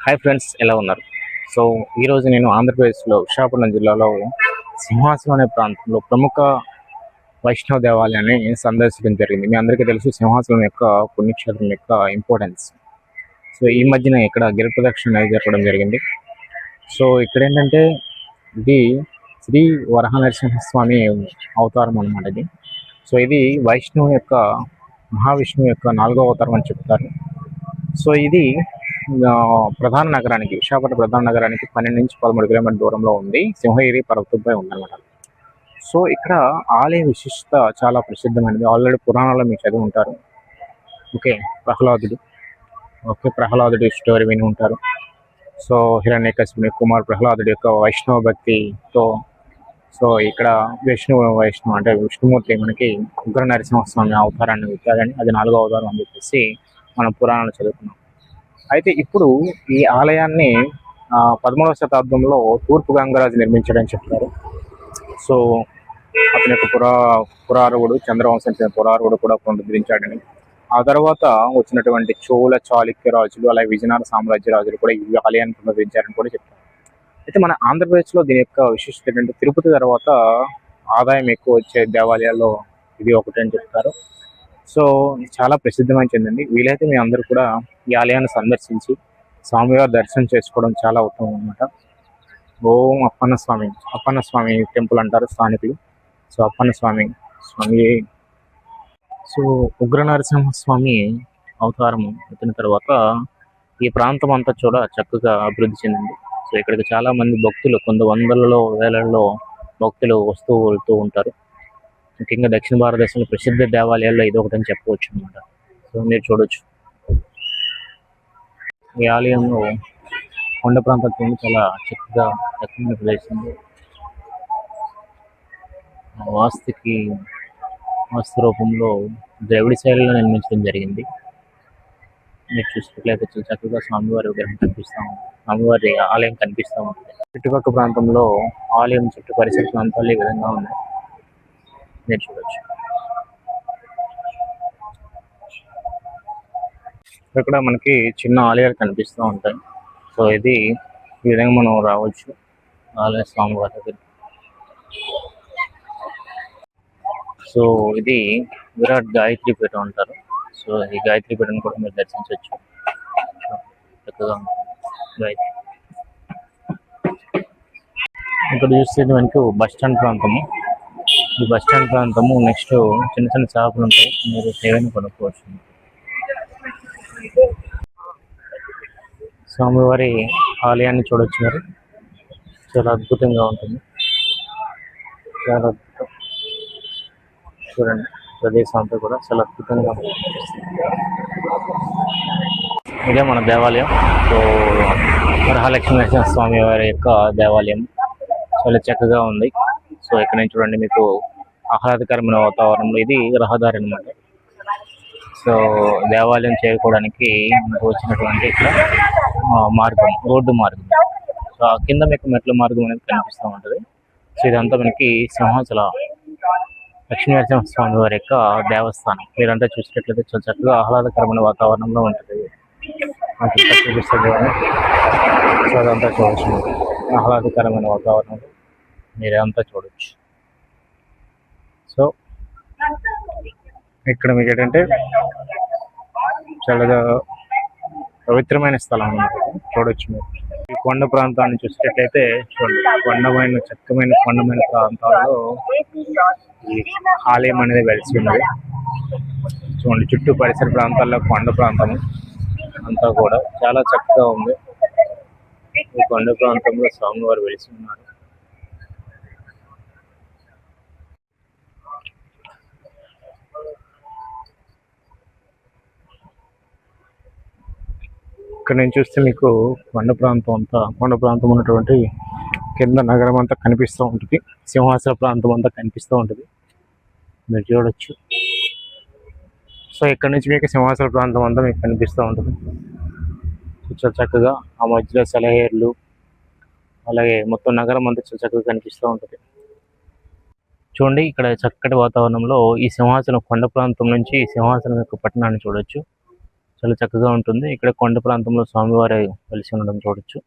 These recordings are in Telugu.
హాయ్ ఫ్రెండ్స్, ఎలా ఉన్నారు? సో ఈరోజు నేను ఆంధ్రప్రదేశ్లో విశాఖపట్నం జిల్లాలో సింహాచలం అనే ప్రాంతంలో ప్రముఖ వైష్ణవ దేవాలయాన్ని సందర్శించడం జరిగింది. మీ అందరికీ తెలుసు సింహాచలం యొక్క పుణ్యక్షేత్రం యొక్క ఇంపార్టెన్స్. సో ఈ మధ్యన ఇక్కడ గిరి ప్రదక్షిణ అనేది జరగడం జరిగింది. సో ఇక్కడ ఏంటంటే ఇది శ్రీ వరహనరసింహస్వామి అవతారం అనమాట ఇది. సో ఇది వైష్ణవు యొక్క మహావిష్ణువు యొక్క 4వ అవతారం అని చెప్తారు. సో ఇది ప్రధాన నగరానికి విశాఖపట్నం ప్రధాన నగరానికి 12 నుంచి 13 కిలోమీటర్ల దూరంలో ఉంది. సింహగిరి పర్వతంపై ఉందన్నమాట. సో ఇక్కడ ఆలయ విశిష్టత చాలా ప్రసిద్ధమైనది. ఆల్రెడీ పురాణాల్లో మీరు చదివి ఉంటారు. ఓకే, ప్రహ్లాదుడి స్టోరీ విని ఉంటారు. సో హిరణ్యకశిపుని కుమార్ ప్రహ్లాదుడి యొక్క వైష్ణవ భక్తితో సో ఇక్కడ వైష్ణవ అంటే విష్ణుమూర్తి మనకి ఉగ్ర నరసింహస్వామి అవతారాన్ని ఇచ్చారని, అది 4వ అవతారం అని చెప్పేసి మనం పురాణాలు చదువుకున్నాం. అయితే ఇప్పుడు ఈ ఆలయాన్ని 13వ శతాబ్దంలో తూర్పు గంగరాజు నిర్మించాడని చెప్తారు. సో అతని యొక్క పురారవుడు చంద్రవంశం చెందిన పురారవుడు కూడా పునరుద్ధరించాడని, ఆ తర్వాత వచ్చినటువంటి చోళ చాళుక్య రాజులు అలాగే విజయనగర సామ్రాజ్య రాజులు కూడా ఈ ఆలయాన్ని పునరుద్ధరించారని కూడా చెప్తారు. అయితే మన ఆంధ్రప్రదేశ్లో దీని యొక్క విశిష్టత ఏంటంటే తిరుపతి తర్వాత ఆదాయం ఎక్కువ వచ్చే దేవాలయాల్లో ఇది ఒకటి అని చెప్తారు. సో చాలా ప్రసిద్ధమైన చెందింది. వీలైతే మీ అందరూ కూడా ఈ ఆలయాన్ని సందర్శించి స్వామివారి దర్శనం చేసుకోవడం చాలా ఉత్తమం అన్నమాట. ఓం అప్పన్న స్వామి టెంపుల్ అంటారు స్థానికులు. సో అప్పన్న స్వామి సో ఉగ్ర నరసింహస్వామి అవతారం ఎత్తిన తర్వాత ఈ ప్రాంతం అంతా కూడా చక్కగా అభివృద్ధి చెందింది. సో ఇక్కడికి చాలా మంది భక్తులు కొంత వందలలో వేలలో భక్తులు వస్తూ వెళ్తూ ఉంటారు. ముఖ్యంగా దక్షిణ భారతదేశంలో ప్రసిద్ధ దేవాలయాల్లో ఇది ఒకటని చెప్పవచ్చు అనమాట. సో మీరు చూడొచ్చు ఈ ఆలయంలో కొండ ప్రాంతంలో చాలా చక్కగా దక్షిణ ప్రదేశం వాస్తు రూపంలో ద్రవిడ శైలిలో నిర్మించడం జరిగింది. మీరు చూసినట్లయితే చాలా చక్కగా స్వామివారి విగ్రహం కనిపిస్తూ ఉంటుంది, స్వామివారి ఆలయం కనిపిస్తూ ఉంటుంది. చుట్టుపక్కల ప్రాంతంలో ఆలయం చుట్టూ పరిసర ప్రాంతాలు ఈ విధంగా ఉన్నాయి, మీరు చూడొచ్చు. ఇక్కడ మనకి చిన్న ఆలయాలు కనిపిస్తూ ఉంటాయి. సో ఇది ఈ విధంగా మనం రావచ్చు ఆలయ స్వామివారి దగ్గర. సో ఇది విరాట్ గాయత్రి పీఠం అంటారు. సో ఈ గాయత్రి పీఠం కూడా మీరు దర్శించవచ్చు, చక్కగా గాయత్రి. ఇక్కడ చూస్తే మనకు బస్ స్టాండ్ ప్రాంతము. ఈ బస్ స్టాండ్ ప్రాంతము నెక్స్ట్ చిన్న చిన్న షాపులు ఉంటాయి, మీరు ఏవైనా కొనుక్కోవచ్చు. స్వామివారి ఆలయాన్ని చూడవచ్చు మీరు, చాలా అద్భుతంగా ఉంటుంది, చాలా అద్భుతం. చూడండి ప్రదేశం అంతా కూడా చాలా అద్భుతంగా ఉంటుంది. ఇదే మన దేవాలయం. సో వరహాలక్ష్మీ నరసింహ స్వామి వారి యొక్క దేవాలయం చాలా చక్కగా ఉంది. సో ఇక్కడ నుంచి చూడండి మీకు ఆహ్లాదకరమైన వాతావరణంలో ఇది రహదారి అనమాట. సో దేవాలయం చేరుకోవడానికి మనకు వచ్చినటువంటి ఇక్కడ రోడ్డు మార్గం. సో కింద మీకు మెట్ల మార్గం అనేది కనిపిస్తూ ఉంటుంది. సో ఇదంతా మనకి సింహాచల లక్ష్మీ నరసింహ స్వామి వారి యొక్క దేవస్థానం. మీరంతా చూసినట్లయితే చాలా చక్కగా ఆహ్లాదకరమైన వాతావరణంలో ఉంటుంది. చూపిస్తుంది సో అదంతా చూడవచ్చు, ఆహ్లాదకరమైన వాతావరణంలో మీరంతా చూడవచ్చు. సో ఇక్కడ మీకు ఏంటంటే చాలా పవిత్రమైన స్థలం అన్నమాట, చూడొచ్చు మీరు. ఈ కొండ ప్రాంతాన్ని చూసినట్లయితే చూడండి, కొండమైన ప్రాంతాల్లో ఈ ఆలయం అనేది వెలిసి ఉన్నది. చూడండి చుట్టూ పరిసర ప్రాంతాల్లో కొండ ప్రాంతం అంతా కూడా చాలా చక్కగా ఉంది. ఈ కొండ ప్రాంతంలో స్వామివారు వెలిసి ఉన్నారు. ఇక్కడ నుంచి చూస్తే మీకు కొండ ప్రాంతం ఉన్నటువంటి కింద నగరం అంతా కనిపిస్తూ ఉంటుంది, సింహాచల ప్రాంతం అంతా కనిపిస్తూ ఉంటుంది, మీరు చూడొచ్చు. సో ఇక్కడ నుంచి మీకు సింహాచల ప్రాంతం అంతా మీకు కనిపిస్తూ ఉంటుంది. చాలా చక్కగా ఆ మధ్యలో సెలయేర్లు అలాగే మొత్తం నగరం అంతా చాలా చక్కగా కనిపిస్తూ ఉంటుంది. చూడండి ఇక్కడ చక్కటి వాతావరణంలో ఈ సింహాచలం కొండ ప్రాంతం నుంచి సింహాచలం యొక్క పట్టణాన్ని చూడొచ్చు. చాలా చక్కగా ఉంటుంది. ఇక్కడ కొండ ప్రాంతంలో స్వామివారి వెలిసి ఉండడం చూడొచ్చు.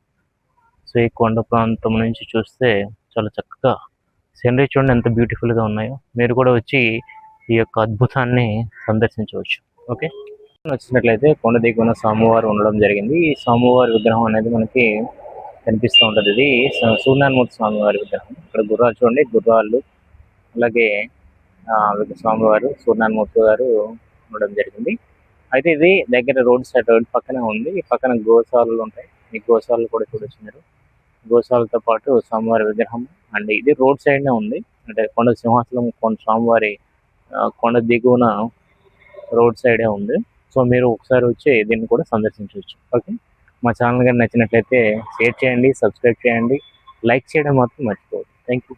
సో ఈ కొండ ప్రాంతం నుంచి చూస్తే చాలా చక్కగా సీనరీ చూడండి ఎంత బ్యూటిఫుల్గా ఉన్నాయో. మీరు కూడా వచ్చి ఈ యొక్క అద్భుతాన్ని సందర్శించవచ్చు. ఓకే, వచ్చినట్లయితే కొండ దిగువన స్వామివారు ఉండడం జరిగింది. ఈ స్వామివారి విగ్రహం అనేది మనకి కనిపిస్తూ ఉంటుంది. ఇది సూర్యనారాయణమూర్తి స్వామివారి విగ్రహం. ఇక్కడ గుర్రాలు చూడండి, గుర్రాలు అలాగే స్వామివారు సూర్యనారాయణమూర్తి గారు ఉండడం జరిగింది. అయితే ఇది దగ్గర రోడ్ సైడ్, రోడ్ పక్కనే ఉంది. ఈ పక్కన గోశాలలు ఉంటాయి. ఈ గోశాలలు కూడా చూడొచ్చు మీరు. గోశాలతో పాటు స్వామివారి విగ్రహం అండ్ ఇది రోడ్ సైడ్నే ఉంది. అంటే కొండ సింహాచలం కొండ స్వామివారి కొండ దిగువన రోడ్ సైడే ఉంది. సో మీరు ఒకసారి వచ్చి దీన్ని కూడా సందర్శించవచ్చు. ఓకే, మా ఛానల్ కానీ నచ్చినట్లయితే షేర్ చేయండి, సబ్స్క్రైబ్ చేయండి, లైక్ చేయడం మాత్రం మర్చిపోవద్దు. Thank you.